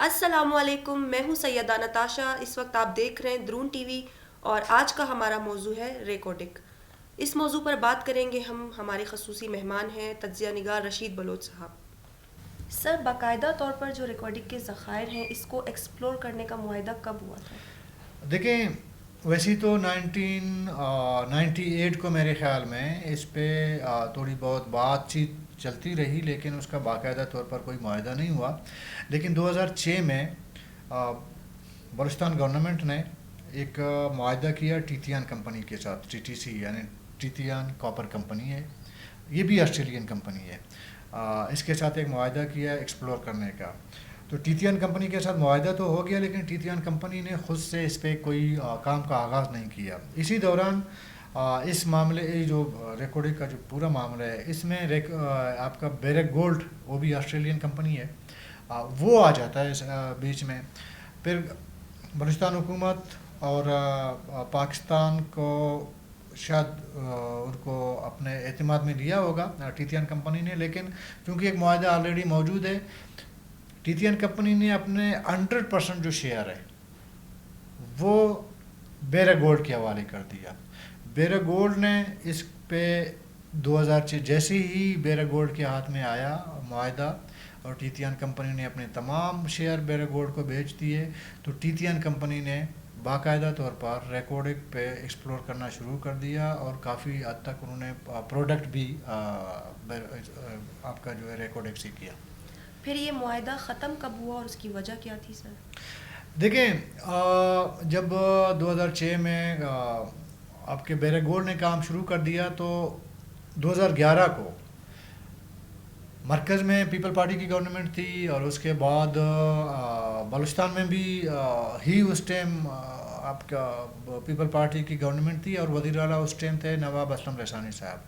السلام علیکم، میں ہوں سیدہ نتاشا. اس وقت آپ دیکھ رہے ہیں درون ٹی وی اور آج کا ہمارا موضوع ہے ریکارڈنگ. اس موضوع پر بات کریں گے ہمارے خصوصی مہمان ہیں تجزیہ نگار رشید بلوچ صاحب. سر، باقاعدہ طور پر جو ریکارڈنگ کے ذخائر ہیں اس کو ایکسپلور کرنے کا معاہدہ کب ہوا تھا؟ دیکھیں، ویسے تو 1998 کو میرے خیال میں اس پہ تھوڑی بہت بات چیت چلتی رہی، لیکن اس کا باقاعدہ طور پر کوئی معاہدہ نہیں ہوا. لیکن 2006 میں بلوچستان گورنمنٹ نے ایک معاہدہ کیا ٹیتیان کمپنی کے ساتھ. ٹی ٹی سی یعنی ٹیتیان کاپر کمپنی ہے، یہ بھی آسٹریلین کمپنی ہے. اس کے ساتھ ایک معاہدہ کیا ایکسپلور کرنے کا. تو ٹیتیان کمپنی کے ساتھ معاہدہ تو ہو گیا، لیکن ٹیتیان کمپنی نے خود سے اس پہ کوئی کام کا آغاز نہیں کیا. اسی دوران اس معاملے جو ریکارڈنگ کا جو پورا معاملہ ہے، اس میں آپ کا بیرک گولڈ، وہ بھی آسٹریلین کمپنی ہے، وہ آ جاتا ہے اس بیچ میں. پھر بلوچستان حکومت اور پاکستان کو شاید ان کو اپنے اعتماد میں لیا ہوگا ٹیتیان کمپنی نے، لیکن چونکہ ایک معاہدہ آلریڈی موجود ہے، ٹیتیان کمپنی نے اپنے 100% جو شیئر ہے وہ بیرک گولڈ کے حوالے کر دیا. بیرک گولڈ نے اس پہ 2006 جیسے ہی بیرک گولڈ کے ہاتھ میں آیا معاہدہ اور ٹیتیان کمپنی نے اپنے تمام شیئر بیرک گولڈ کو بیچ دیے، تو ٹیتیان کمپنی نے باقاعدہ طور پر ریکارڈنگ پہ ایکسپلور کرنا شروع کر دیا، اور کافی حد تک انہوں نے پروڈکٹ بھی آپ کا جو ہے ریکارڈنگ سے کیا. پھر یہ معاہدہ ختم کب ہوا اور اس کی وجہ کیا تھی سر؟ دیکھیں، جب 2006 میں آپ کے بیرک گولڈ نے کام شروع کر دیا، تو 2011 کو مرکز میں پیپل پارٹی کی گورنمنٹ تھی، اور اس کے بعد بلوچستان میں بھی ہی اس ٹائم آپ کا پیپل پارٹی کی گورنمنٹ تھی، اور وزیر اعلیٰ اس ٹائم تھے نواب اسلم رحسانی صاحب.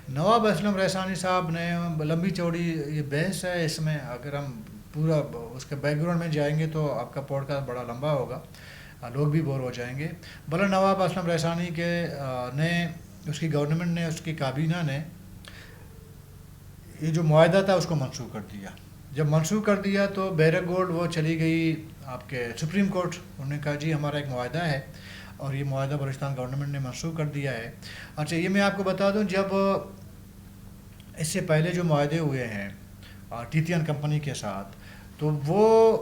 نواب اسلم رحسانی صاحب نے لمبی چوڑی یہ بحث ہے اس میں، اگر ہم پورا اس کے بیک گراؤنڈ میں جائیں گے تو آپ کا پوڈ کاسٹ بڑا لمبا ہوگا، لوگ بھی بور ہو جائیں گے. بلا نواب اسلم رحسانی کے نے اس کی گورنمنٹ نے، اس کی کابینہ نے یہ جو معاہدہ تھا اس کو منسوخ کر دیا. جب منسوخ کر دیا تو بیرک گولڈ وہ چلی گئی آپ کے سپریم کورٹ. انہوں نے کہا جی ہمارا ایک معاہدہ ہے اور یہ معاہدہ بلوچستان گورنمنٹ نے منسوخ کر دیا ہے. اچھا، یہ میں آپ کو بتا دوں، جب اس سے پہلے جو معاہدے ہوئے ہیں ٹیتیان کمپنی کے ساتھ، تو وہ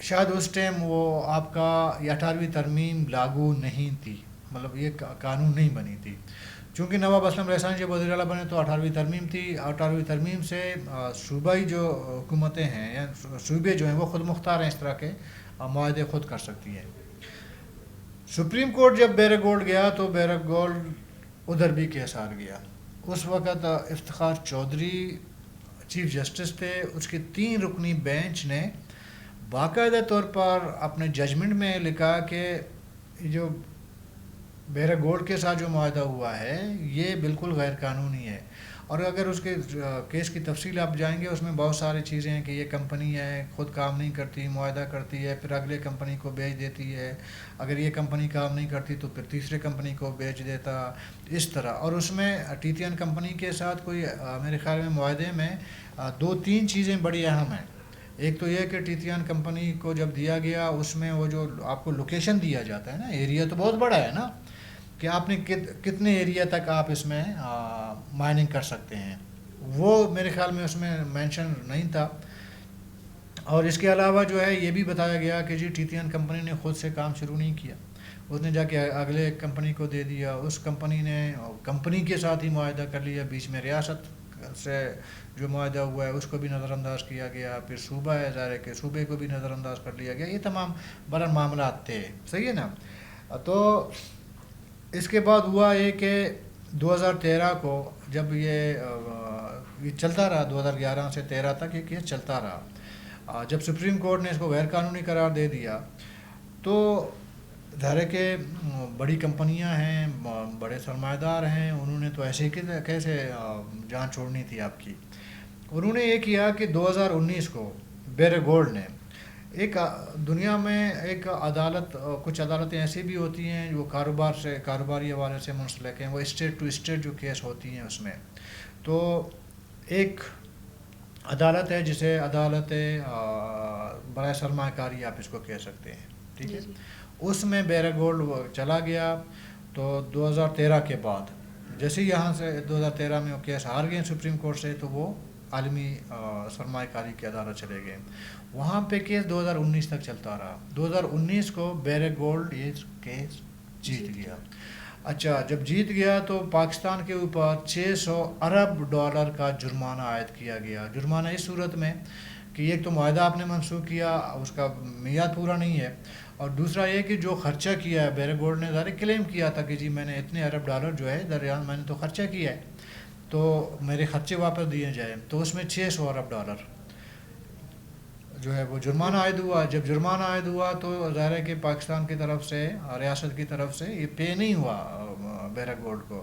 شاید اس ٹائم وہ آپ کا یہ 18ویں ترمیم لاگو نہیں تھی، مطلب یہ قانون نہیں بنی تھی. چونکہ نواب اسلم رحسانی جب وزیر اعلیٰ بنے تو 18ویں ترمیم تھی. 18ویں ترمیم سے صوبائی جو حکومتیں ہیں یا صوبے جو ہیں وہ خود مختار ہیں، اس طرح کے معاہدے خود کر سکتی ہیں. سپریم کورٹ جب بیرک گولڈ گیا تو بیرک گولڈ ادھر بھی کیس ہار گیا. اس وقت افتخار چودھری چیف جسٹس تھے. اس کے 3 رکنی بینچ نے باقاعدہ طور پر اپنے ججمنٹ میں لکھا کہ جو بیرک گولڈ کے ساتھ جو معاہدہ ہوا ہے یہ بالکل غیر قانونی ہے. اور اگر اس کے کیس کی تفصیل آپ جائیں گے، اس میں بہت ساری چیزیں ہیں کہ یہ کمپنی ہے خود کام نہیں کرتی، معاہدہ کرتی ہے، پھر اگلے کمپنی کو بیچ دیتی ہے، اگر یہ کمپنی کام نہیں کرتی تو پھر تیسرے کمپنی کو بیچ دیتا، اس طرح. اور اس میں ٹیتیان کمپنی کے ساتھ کوئی میرے خیال میں معاہدے میں 2-3 چیزیں بڑی اہم ہیں. ایک تو یہ کہ ٹیتیان کمپنی کو جب دیا گیا، اس میں وہ جو آپ کو لوکیشن دیا جاتا ہے نا، ایریا تو بہت بڑا ہے نا، کہ آپ نے کتنے ایریا تک آپ اس میں مائننگ کر سکتے ہیں، وہ میرے خیال میں اس میں مینشن نہیں تھا. اور اس کے علاوہ جو ہے یہ بھی بتایا گیا کہ جی ٹیتیان کمپنی نے خود سے کام شروع نہیں کیا، اس نے جا کے اگلے کمپنی کو دے دیا. اس کمپنی نے کمپنی کے ساتھ ہی معاہدہ کر لیا، بیچ میں ریاست سے جو معاہدہ ہوا ہے اس کو بھی نظر انداز کیا گیا. پھر صوبہ ہے، ظاہر ہے کہ صوبے کو بھی نظر انداز کر لیا گیا. یہ تمام بڑا معاملات تھے، صحیح ہے نا. تو اس کے بعد ہوا یہ کہ 2013 کو جب یہ چلتا رہا، 2011 سے 13 تک یہ کیس چلتا رہا. جب سپریم کورٹ نے اس کو غیر قانونی قرار دے دیا تو ظاہر ہے کہ بڑی کمپنیاں ہیں، بڑے سرمایہ دار ہیں، انہوں نے تو ایسے ہی کیسے جان چھوڑنی تھی آپ کی. انہوں نے یہ کیا کہ 2019 کو بیرک گولڈ نے ایک دنیا میں ایک عدالت، کچھ عدالتیں ایسی بھی ہوتی ہیں جو کاروباری حوالے سے منسلک ہیں، وہ اسٹیٹ ٹو اسٹیٹ جو کیس ہوتی ہیں اس میں. تو ایک عدالت ہے جسے عدالت برائے سرمایہ کاری آپ اس کو کہہ سکتے ہیں، ٹھیک ہے۔ جی اس میں بیرک گولڈ چلا گیا، تو 2013 کے بعد جیسے یہاں سے 2013 میں وہ کیس ہار گئے سپریم کورٹ سے، تو وہ عالمی سرمایہ کاری کے عدالت چلے گئے، وہاں پہ کیس 2019 تک چلتا رہا۔ 2019 کو بیرک گولڈ یہ کیس جیت گیا۔ اچھا، جب جیت گیا تو پاکستان کے اوپر 600 ارب ڈالر کا جرمانہ عائد کیا گیا۔ جرمانہ اس صورت میں کہ ایک تو معاہدہ آپ نے منسوخ کیا، اس کا میعاد پورا نہیں ہے، اور دوسرا یہ کہ جو خرچہ کیا ہے، بیرک گولڈ نے ظاہر کلیم کیا تھا کہ جی میں نے اتنے ارب ڈالر جو ہے دریان میں نے تو خرچہ کیا ہے، تو میرے خرچے واپس دیے جائیں، تو اس میں 600 ارب ڈالر جو ہے وہ جرمانہ عائد ہوا۔ جب جرمانہ عائد ہوا تو ظاہر ہے کہ پاکستان کی طرف سے، ریاست کی طرف سے یہ پے نہیں ہوا بیرک گولڈ کو،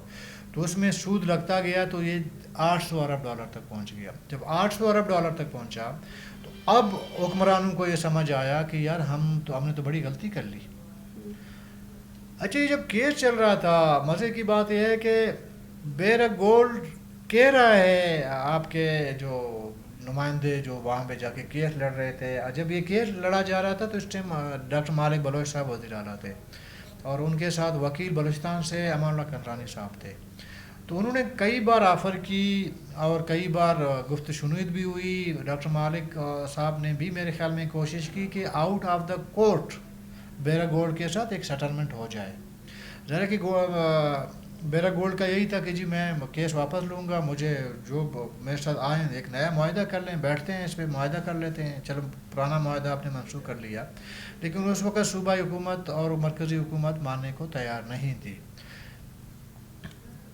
تو اس میں سود لگتا گیا، تو یہ 800 ارب ڈالر تک پہنچ گیا۔ جب 800 ارب ڈالر تک پہنچا تو اب حکمرانوں کو یہ سمجھ آیا کہ یار ہم نے تو بڑی غلطی کر لی۔ اچھا، یہ جب کیس چل رہا تھا، مزے کی بات یہ ہے کہ بیرک گولڈ کہہ رہا ہے، آپ کے جو نمائندے جو وہاں پہ جا کے کیس لڑ رہے تھے، جب یہ کیس لڑا جا رہا تھا تو اس ٹائم ڈاکٹر مالک بلوچ صاحب وزیر اعلیٰ تھے، اور ان کے ساتھ وکیل بلوچستان سے امان اللہ کنرانی صاحب تھے، تو انہوں نے کئی بار آفر کی اور کئی بار گفت شنید بھی ہوئی۔ ڈاکٹر مالک صاحب نے بھی میرے خیال میں کوشش کی کہ out of the court Barrick Gold کے ساتھ ایک سیٹلمنٹ ہو جائے۔ ذرا کہ بیرک گولڈ کا یہی تھا کہ جی میں کیس واپس لوں گا، مجھے جو میرے ساتھ آئیں ایک نیا معاہدہ کر لیں، بیٹھتے ہیں اس پہ معاہدہ کر لیتے ہیں، چلو پرانا معاہدہ آپ نے منسوخ کر لیا، لیکن اس وقت صوبائی حکومت اور مرکزی حکومت ماننے کو تیار نہیں تھی۔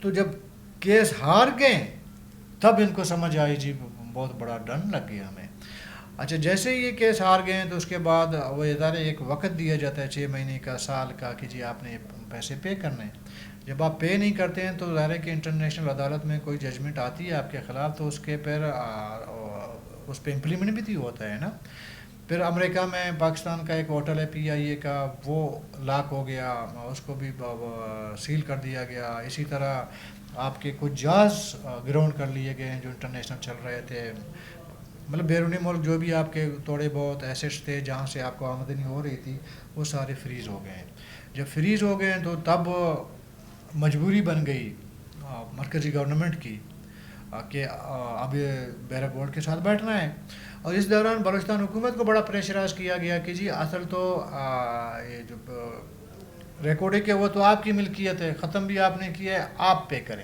تو جب کیس ہار گئے تب ان کو سمجھ آئی جی بہت بڑا ڈن لگ گیا ہمیں۔ اچھا، جیسے ہی یہ کیس ہار گئے ہیں تو اس کے بعد وہ ادارے ایک وقت دیا جاتا ہے 6 مہینے کا، سال کا، کہ جی آپ نے پیسے پے کرنے ہیں۔ جب آپ پے نہیں کرتے ہیں تو ظاہر ہے کہ انٹرنیشنل عدالت میں کوئی ججمنٹ آتی ہے آپ کے خلاف، تو اس کے پھر اس پہ امپلیمنٹ بھی ہوتا ہے نا۔ پھر امریکہ میں پاکستان کا ایک ہوٹل ہے PIA کا، وہ لاک ہو گیا، اس کو بھی سیل کر دیا گیا۔ اسی طرح آپ کے کچھ جہاز گراؤنڈ کر لیے گئے ہیں جو انٹرنیشنل چل رہے تھے، مطلب بیرونی ملک جو بھی آپ کے تھوڑے بہت ایسیٹس تھے جہاں سے آپ کو آمدنی ہو رہی تھی، وہ سارے فریز ہو گئے ہیں۔ جب فریز ہو گئے ہیں تو تب مجبوری بن گئی مرکزی گورنمنٹ کی کہ اب بیرک گولڈ کے ساتھ بیٹھنا ہے، اور اس دوران بلوچستان حکومت کو بڑا پریشرائز کیا گیا کہ جی اصل تو یہ جو ریکارڈنگ ہے وہ تو آپ کی ملکیت ہے، ختم بھی آپ نے کیا ہے، آپ پے کریں۔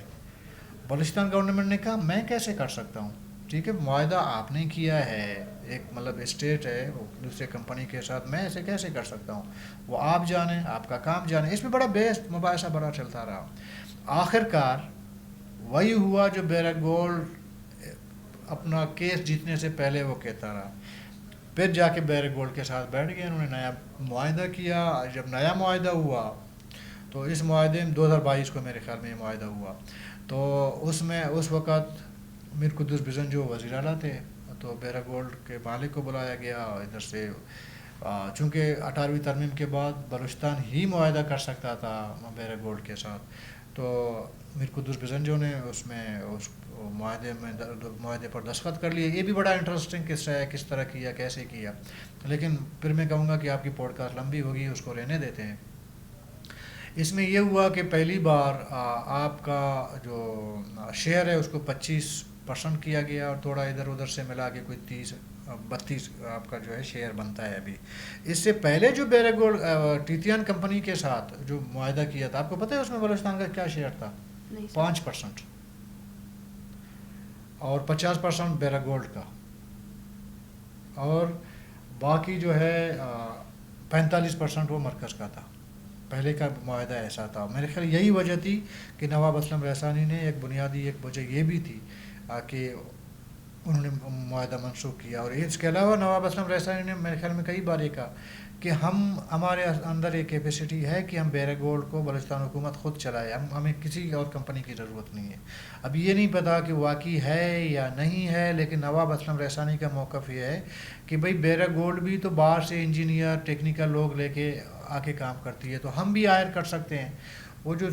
بلوچستان گورنمنٹ نے کہا میں کیسے کر سکتا ہوں، ٹھیک ہے معاہدہ آپ نے کیا ہے، ایک مطلب اسٹیٹ ہے دوسرے کمپنی کے ساتھ، میں ایسے کیسے کر سکتا ہوں، وہ آپ جانیں، آپ کا کام جانیں۔ اس میں بڑا بحث مباحثہ بڑا چلتا رہا۔ آخر کار وہی ہوا جو بیرک گولڈ اپنا کیس جیتنے سے پہلے وہ کہتا رہا، پھر جا کے بیرک گولڈ کے ساتھ بیٹھ گئے، انہوں نے نیا معاہدہ کیا۔ جب نیا معاہدہ ہوا تو اس معاہدے میں 2022 کو میرے خیال میں یہ معاہدہ ہوا، تو اس میں اس وقت میر قدوس بزن جو وزیر اعلیٰ تھے، تو بیرک گولڈ کے مالک کو بلایا گیا ادھر سے، چونکہ 18ویں ترمیم کے بعد بلوچستان ہی معاہدہ کر سکتا تھا بیرک گولڈ کے ساتھ، تو میر قدوس بزن جو نے اس میں اس معاہدے پر دستخط کر لیے۔ یہ بھی بڑا انٹرسٹنگ قصہ ہے، کس طرح کیا، کیسے کیا، لیکن پھر میں کہوں گا کہ آپ کی پوڈ کاسٹ لمبی ہوگی، اس کو رہنے دیتے ہیں۔ اس میں یہ ہوا کہ پہلی بار آپ کا جو شیئر ہے اس کو 25% کیا گیا، اور تھوڑا ادھر ادھر سے ملا کے کوئی 30-32 آپ کا جو ہے شیئر بنتا ہے ابھی۔ اس سے پہلے جو بیرک گولڈ ٹیتیان کمپنی کے ساتھ جو معاہدہ کیا تھا، آپ کو پتہ ہے اس میں بلوچستان کا کیا شیئر تھا؟ 5%، اور 50% بیرک گولڈ کا، اور باقی جو ہے 45% وہ مرکز کا تھا۔ پہلے کا معاہدہ ایسا تھا۔ میرے خیال یہی وجہ تھی کہ نواب اسلم رحسانی نے ایک بنیادی ایک وجہ یہ بھی تھی کہ انہوں نے معاہدہ منسوخ کیا، اور اس کے علاوہ نواب اسلم رحسانی نے میرے خیال میں کئی بار یہ کہا کہ ہمارے اندر ایک کیپیسٹی ہے کہ ہم بیرک گولڈ کو بلوچستان حکومت خود چلائے، ہمیں کسی اور کمپنی کی ضرورت نہیں ہے۔ اب یہ نہیں پتا کہ واقعی ہے یا نہیں ہے، لیکن نواب اسلم رحسانی کا موقف یہ ہے کہ بھئی بیرک گولڈ بھی تو باہر سے انجینئر ٹیکنیکل لوگ لے کے آ کے کام کرتی ہے، تو ہم بھی ہائر کر سکتے ہیں۔ وہ جو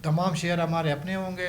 تمام شیئر ہمارے اپنے ہوں گے،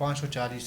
$540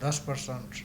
10%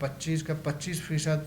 25%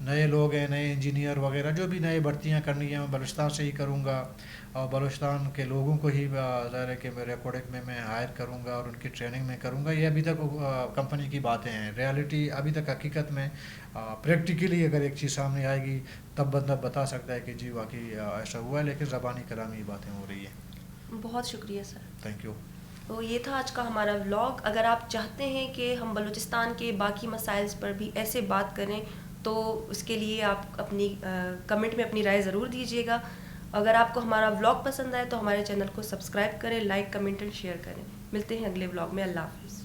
نئے لوگ ہیں, نئے انجینئر وغیرہ جو بھی نئے بھرتیاں کرنی ہیں میں بلوچستان سے ہی کروں گا, اور بلوچستان کے لوگوں کو ہی ظاہر ہے کہ میں ریکارڈنگ میں ہائر کروں گا اور ان کی ٹریننگ میں کروں گا. یہ ابھی تک کمپنی کی باتیں ہیں, ریالٹی ابھی تک حقیقت میں پریکٹیکلی اگر ایک چیز سامنے آئے گی تب بندہ بتا سکتا ہے کہ جی واقعی ایسا ہوا ہے, لیکن زبانی کلامی باتیں ہو رہی ہیں. بہت شکریہ سر. Thank you. تو یہ تھا آج کا ہمارا ولاگ. اگر آپ چاہتے ہیں کہ ہم بلوچستان کے باقی مسائل پر بھی ایسے بات کریں تو اس کے لیے آپ اپنی کمنٹ میں اپنی رائے ضرور دیجیے گا. اگر آپ کو ہمارا ولاگ پسند آئے تو ہمارے چینل کو سبسکرائب کریں, لائک, کمنٹ اینڈ شیئر کریں. ملتے ہیں اگلے ولاگ میں. اللہ حافظ.